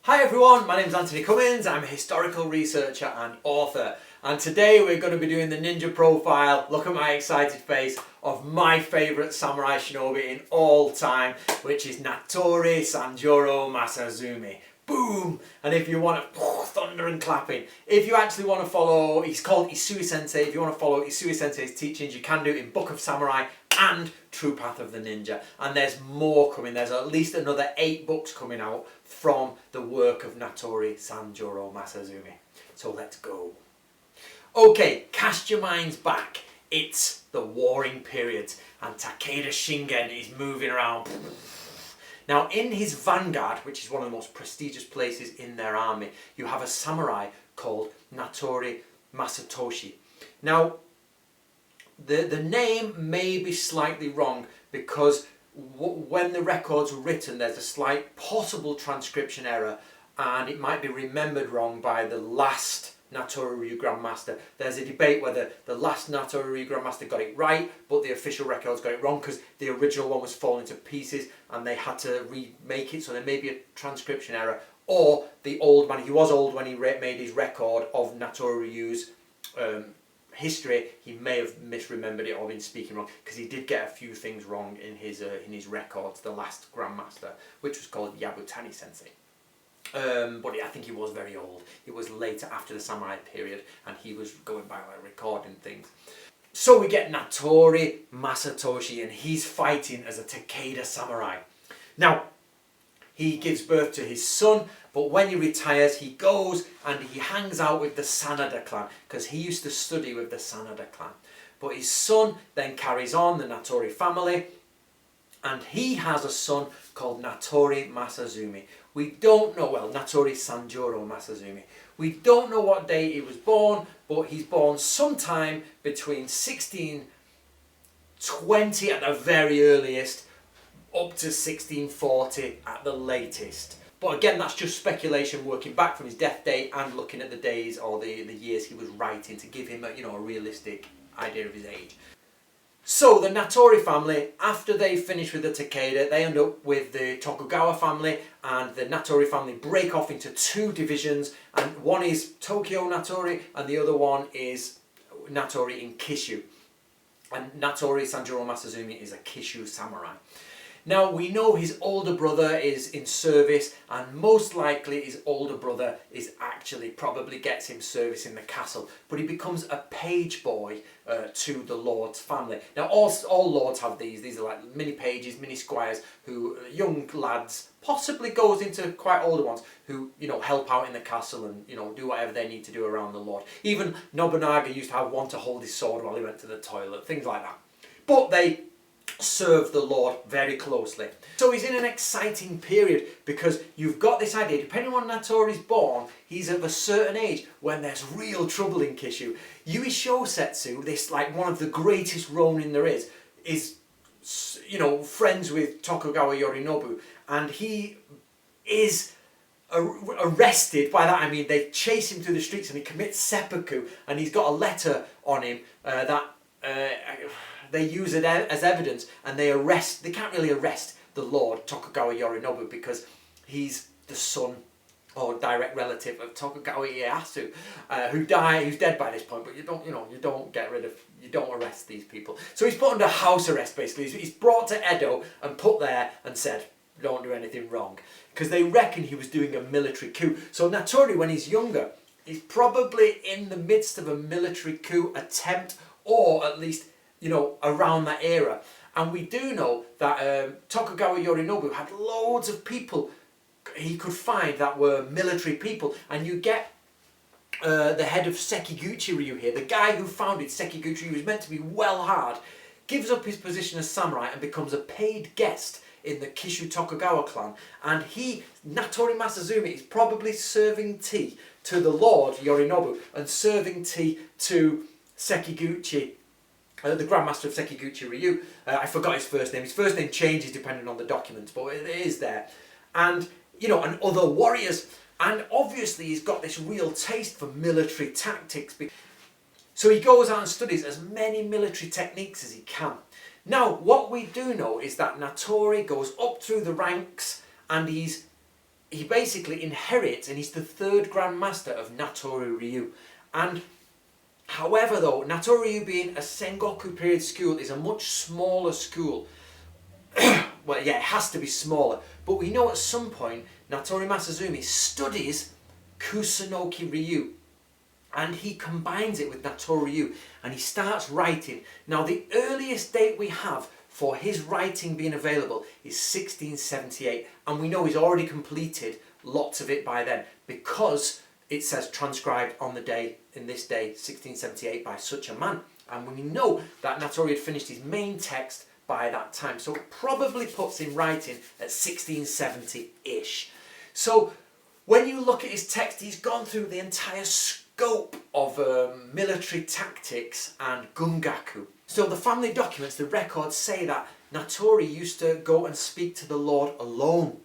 Hi everyone, my name is Antony Cummins. I'm a historical researcher and author, and today we're going to be doing the ninja profile, look at my excited face, of my favourite samurai shinobi in all time, which is Natori Sanjuro Masazumi. Boom! And if you want to, thunder and clapping. If you actually want to follow, he's called Isui Sensei, if you want to follow Isui Sensei's teachings, you can do it in Book of Samurai and True Path of the Ninja. And there's more coming. There's at least another 8 books coming out from the work of Natori Sanjuro Masazumi. So let's go. Okay, cast your minds back. It's the warring period and Takeda Shingen is moving around. Now in his vanguard, which is one of the most prestigious places in their army, you have a samurai called Natori Masatoshi. Now the name may be slightly wrong because when the records were written there's a slight possible transcription error and it might be remembered wrong by the last Natori Grandmaster. There's a debate whether the last Natori Grandmaster got it right but the official records got it wrong because the original one was falling to pieces and they had to remake it, so there may be a transcription error, or the old man, he was old when he made his record of Natori-Ryu's history, he may have misremembered it or been speaking wrong because he did get a few things wrong in his records, the last Grandmaster, which was called Yabutani Sensei. But I think he was very old. It was later after the samurai period and he was going back like recording things. So we get Natori Masatoshi and he's fighting as a Takeda samurai. Now he gives birth to his son, but when he retires he goes and he hangs out with the Sanada clan because he used to study with the Sanada clan. But his son then carries on the Natori family and he has a son called Natori Masazumi. We don't know, well, Natori Sanjuro Masazumi. We don't know what day he was born, but he's born sometime between 1620 at the very earliest up to 1640 at the latest. But again, that's just speculation working back from his death date and looking at the days or the years he was writing to give him a realistic idea of his age. So the Natori family, after they finish with the Takeda, they end up with the Tokugawa family, and the Natori family break off into 2 divisions, and one is Tokyo Natori and the other one is Natori in Kishu. And Natori Sanjuro Masazumi is a Kishu samurai. Now we know his older brother is in service, and most likely his older brother is actually probably gets him service in the castle, but he becomes a page boy to the lord's family. Now all lords have these are like mini pages, mini squires, who young lads, possibly goes into quite older ones, who help out in the castle and do whatever they need to do around the lord. Even Nobunaga used to have one to hold his sword while he went to the toilet, things like that. But they serve the Lord very closely. So he's in an exciting period because you've got this idea, depending on when Natori's born, he's of a certain age when there's real trouble in Kishu. Yui Shosetsu, this like one of the greatest ronin there is friends with Tokugawa Yorinobu, and he is arrested. By that I mean they chase him through the streets and he commits seppuku, and he's got a letter on him that they use it as evidence, and they can't really arrest the Lord Tokugawa Yorinobu because he's the son or direct relative of Tokugawa Ieyasu, who's dead by this point, but you don't arrest these people. So he's put under house arrest basically. He's brought to Edo and put there and said, don't do anything wrong, because they reckon he was doing a military coup. So Natori, when he's younger, he's probably in the midst of a military coup attempt, or at least around that era. And we do know that Tokugawa Yorinobu had loads of people he could find that were military people, and you get the head of Sekiguchi Ryu here, the guy who founded Sekiguchi Ryu, who's meant to be well hard, gives up his position as samurai and becomes a paid guest in the Kishu Tokugawa clan, and Natori Masazumi, is probably serving tea to the Lord Yorinobu and serving tea to Sekiguchi, the Grandmaster of Sekiguchi Ryu. I forgot his first name. His first name changes depending on the documents, but it is there. And, and other warriors. And obviously he's got this real taste for military tactics. So he goes out and studies as many military techniques as he can. Now, what we do know is that Natori goes up through the ranks and he's he basically inherits, and he's the third Grandmaster of Natori Ryu. And however though, Natori Ryu being a Sengoku period school is a much smaller school. Well, yeah, it has to be smaller. But we know at some point Natori Masazumi studies Kusunoki Ryu. And he combines it with Natori Ryu. And he starts writing. Now the earliest date we have for his writing being available is 1678. And we know he's already completed lots of it by then. Because it says transcribed on the day, in this day, 1678 by such a man. And we know that Natori had finished his main text by that time. So it probably puts him writing at 1670-ish. So when you look at his text, he's gone through the entire scope of military tactics and gungaku. So the family documents, the records say that Natori used to go and speak to the Lord alone.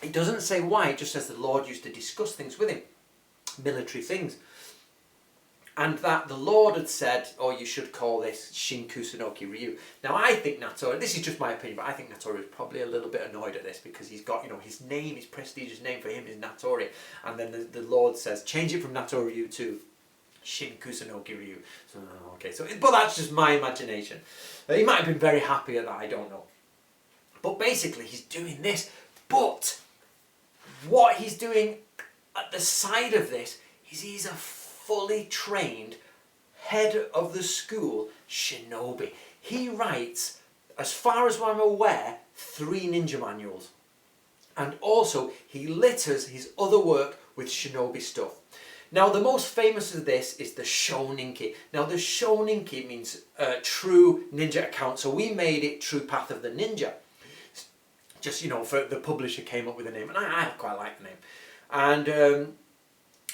It doesn't say why, it just says the Lord used to discuss things with him, military things. And that the Lord had said, oh, you should call this Shin Kusunoki Ryu. Now I think Natori, this is just my opinion, but I think Natori is probably a little bit annoyed at this because he's got, his name, his prestigious name for him is Natori. And then the Lord says, change it from Natori Ryu to Shin Kusunoki Ryu. So, okay, but that's just my imagination. He might have been very happy at that, I don't know. But basically he's doing this. But what he's doing at the side of this is he's a fully trained head of the school shinobi. He writes, as far as I'm aware, 3 ninja manuals. And also he litters his other work with shinobi stuff. Now the most famous of this is the Shoninki. Now the Shoninki means true ninja account. So we made it True Path of the Ninja. Just, for the publisher came up with a name. And I quite like the name. And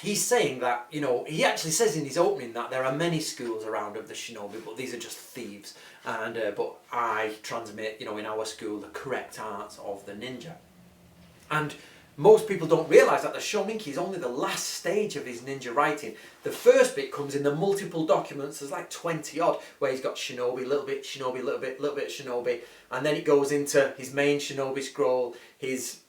he's saying that, he actually says in his opening that there are many schools around of the shinobi, but these are just thieves. And but I transmit, in our school, the correct arts of the ninja. And most people don't realise that the Shoninki is only the last stage of his ninja writing. The first bit comes in the multiple documents. There's like 20 odd, where he's got shinobi, little bit shinobi, little bit shinobi, and then it goes into his main shinobi scroll, his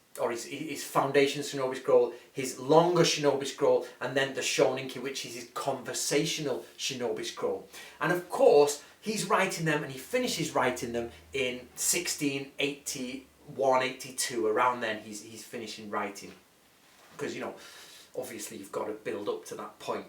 foundation shinobi scroll, his longer shinobi scroll, and then the Shoninki, which is his conversational shinobi scroll. And of course, he's writing them, and he finishes writing them in 1681, 82. Around then, he's finishing writing, because obviously you've got to build up to that point.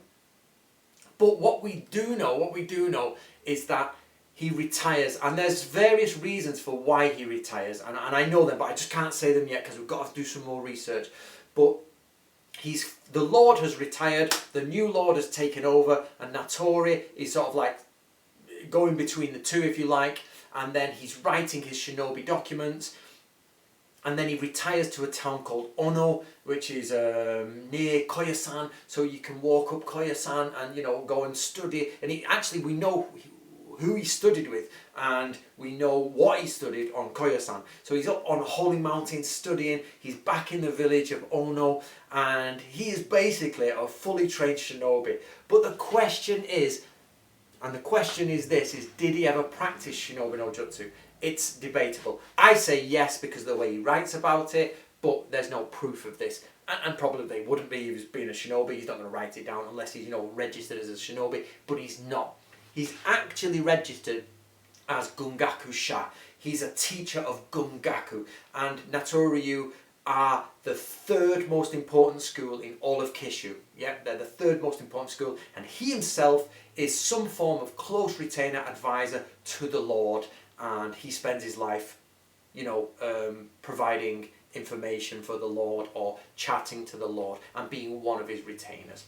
But what we do know is that he retires, and there's various reasons for why he retires, and I know them, but I just can't say them yet because we've got to do some more research. But the Lord has retired, the new Lord has taken over, and Natori is sort of like going between the two, if you like, and then he's writing his shinobi documents, and then he retires to a town called Ono, which is near Koyasan, so you can walk up Koyasan and go and study. And we know who he studied with, and we know what he studied on Koyasan. So he's up on a holy mountain studying, he's back in the village of Ono, and he is basically a fully trained shinobi. But the question is this, did he ever practice shinobi no jutsu? It's debatable. I say yes because of the way he writes about it, but there's no proof of this. And probably they wouldn't be. He was being a shinobi, he's not going to write it down unless he's registered as a shinobi, but he's not. He's actually registered as Gungaku Sha. He's a teacher of Gungaku, and Natori Ryu are the 3rd most important school in all of Kishu. Yeah, they're the 3rd most important school, and he himself is some form of close retainer advisor to the Lord, and he spends his life, providing information for the Lord or chatting to the Lord and being one of his retainers.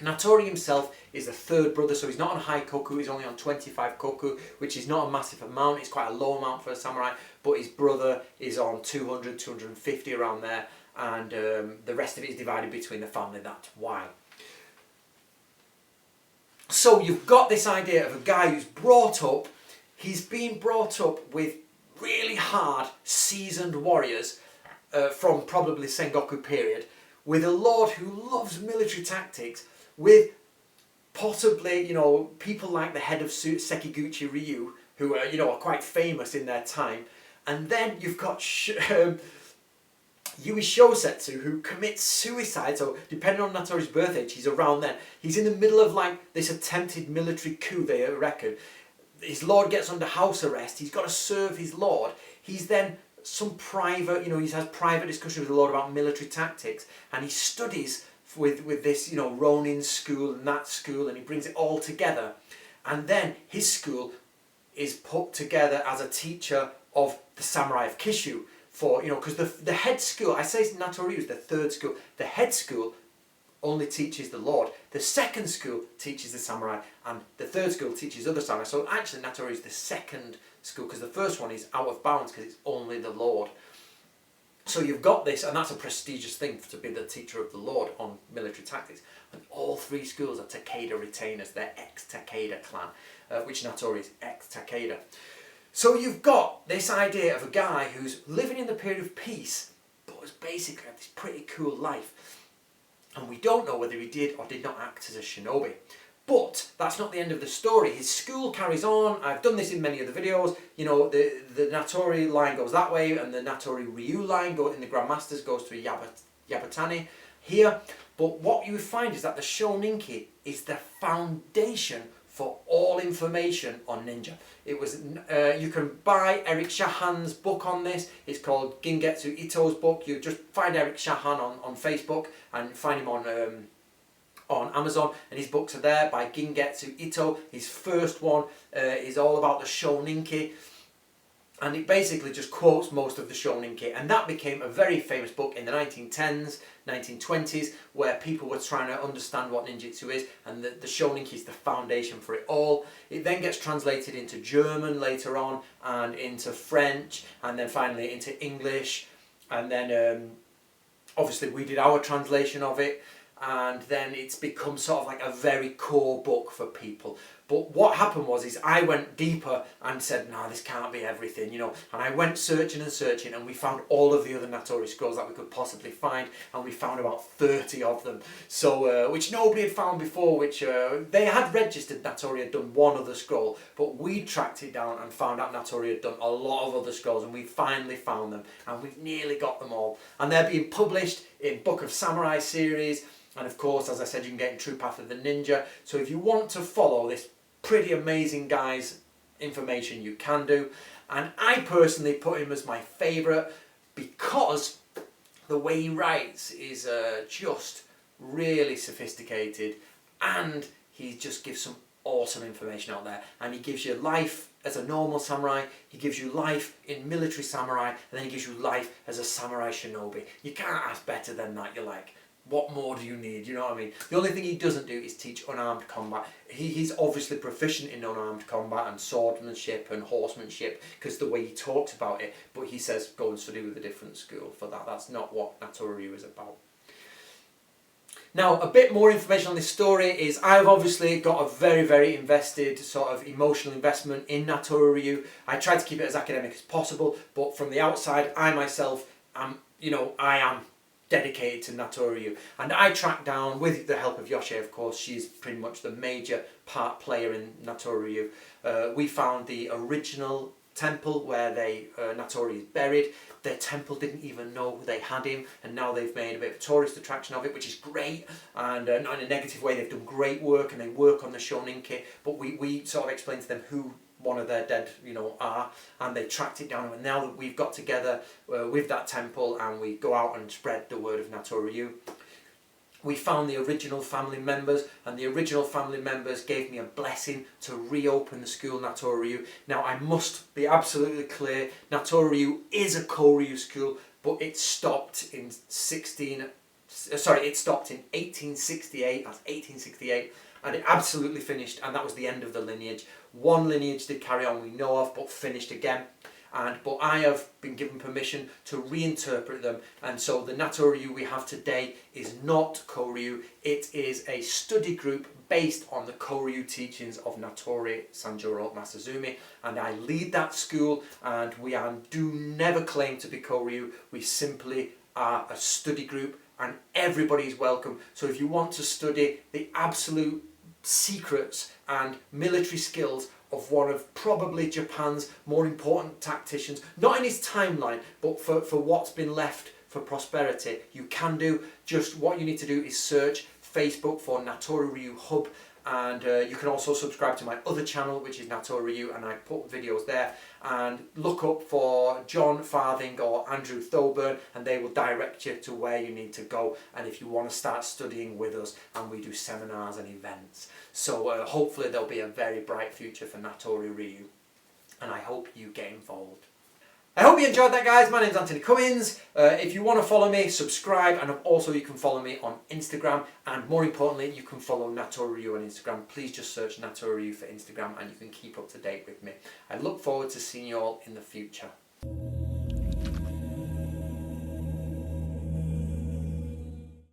Natori himself is the 3rd brother, so he's not on high koku, he's only on 25 koku, which is not a massive amount, it's quite a low amount for a samurai, but his brother is on 200, 250 around there, and the rest of it is divided between the family, that's why. So you've got this idea of a guy who's he's been brought up with really hard, seasoned warriors from probably Sengoku period, with a lord who loves military tactics, with possibly, people like the head of Sekiguchi Ryu, who are, are quite famous in their time. And then you've got Yui Shosetsu, who commits suicide. So depending on Natori's birth age, he's around then. He's in the middle of like this attempted military coup, they reckon. His lord gets under house arrest. He's got to serve his lord. He's then some private, he has private discussion with the lord about military tactics, and he studies with this, Ronin school and that school, and he brings it all together. And then his school is put together as a teacher of the samurai of Kishu for, because the head school, I say Natori is the third school, the head school only teaches the lord, the second school teaches the samurai, and the third school teaches other samurai. So actually Natori is the second school, because the first one is out of bounds because it's only the lord. So you've got this, and that's a prestigious thing to be the teacher of the lord on military tactics. And all three schools are Takeda retainers. They're ex-Takeda clan, which Natori is ex-Takeda. So you've got this idea of a guy who's living in the period of peace, but has basically had this pretty cool life. And we don't know whether he did or did not act as a shinobi. But that's not the end of the story. His school carries on. I've done this in many other videos. The Natori line goes that way, and the Natori Ryu line in the Grandmasters goes to Yabatani here. But what you find is that the Shoninki is the foundation for all information on ninja. It was you can buy Eric Shahan's book on this. It's called Gingetsu Ito's book. You just find Eric Shahan on Facebook and find him on Amazon, and his books are there by Gingetsu Ito. His first one is all about the Shoninki, and it basically just quotes most of the Shoninki, and that became a very famous book in the 1910s, 1920s, where people were trying to understand what ninjutsu is, and the Shoninki is the foundation for it all. It then gets translated into German later on, and into French, and then finally into English, and then obviously we did our translation of it, and then it's become sort of like a very core book for people. But what happened was I went deeper and said, no, this can't be everything, and I went searching and searching, and we found all of the other Natori scrolls that we could possibly find, and we found about 30 of them, so which nobody had found before, which they had registered Natori had done one other scroll, but we tracked it down and found out Natori had done a lot of other scrolls, and we finally found them, and we've nearly got them all, and they're being published in Book of Samurai series. And of course, as I said, you can get in True Path of the Ninja. So if you want to follow this pretty amazing guy's information, you can do. And I personally put him as my favourite because the way he writes is just really sophisticated, and he just gives some awesome information out there. And he gives you life as a normal samurai, he gives you life in military samurai, and then he gives you life as a samurai shinobi. You can't ask better than that. You're like, what more do you need? You know what I mean? The only thing he doesn't do is teach unarmed combat. He's obviously proficient in unarmed combat and swordsmanship and horsemanship, because the way he talks about it, but he says go and study with a different school for that. That's not what Natori is about. Now, a bit more information on this story is I've obviously got a very, very invested sort of emotional investment in Natori Ryu. I try to keep it as academic as possible, but from the outside, I myself am, I am dedicated to Natori Ryu, and I tracked down, with the help of Yoshi, of course, she's pretty much the major part player in Natori Ryu. We found the original temple where Natori is buried. Their temple didn't even know they had him, and now they've made a bit of a tourist attraction of it, which is great, and not in a negative way. They've done great work, and they work on the Shoninki, but we sort of explained to them who one of their dead, are, and they tracked it down. And now that we've got together with that temple, and we go out and spread the word of Natori Ryu, we found the original family members, and the original family members gave me a blessing to reopen the school Natori Ryu. Now, I must be absolutely clear, Natori Ryu is a Koryu school, but it stopped in 1868, that's 1868, and it absolutely finished, and that was the end of the lineage. One lineage did carry on, we know of, but finished again. But I have been given permission to reinterpret them, and so the Natori Ryu we have today is not Koryu. It is a study group based on the Koryu teachings of Natori Sanjuro Masazumi, and I lead that school, and we do never claim to be Koryu. We simply are a study group, and everybody's welcome. So if you want to study the absolute secrets and military skills of one of probably Japan's more important tacticians, not in his timeline, but for what's been left for prosperity, you can do. Just what you need to do is search Facebook for Natori Ryu Hub, and you can also subscribe to my other channel, which is Natori Ryu, and I put videos there. And look up for John Farthing or Andrew Thoburn, and they will direct you to where you need to go, and if you want to start studying with us, and we do seminars and events. So hopefully there'll be a very bright future for Natori Ryu, and I hope you get involved. I hope you enjoyed that, guys. My name's Antony Cummins. If you want to follow me, subscribe, and also you can follow me on Instagram, and more importantly, you can follow Natori Ryu on Instagram. Please just search Natori Ryu for Instagram and you can keep up to date with me. I look forward to seeing you all in the future.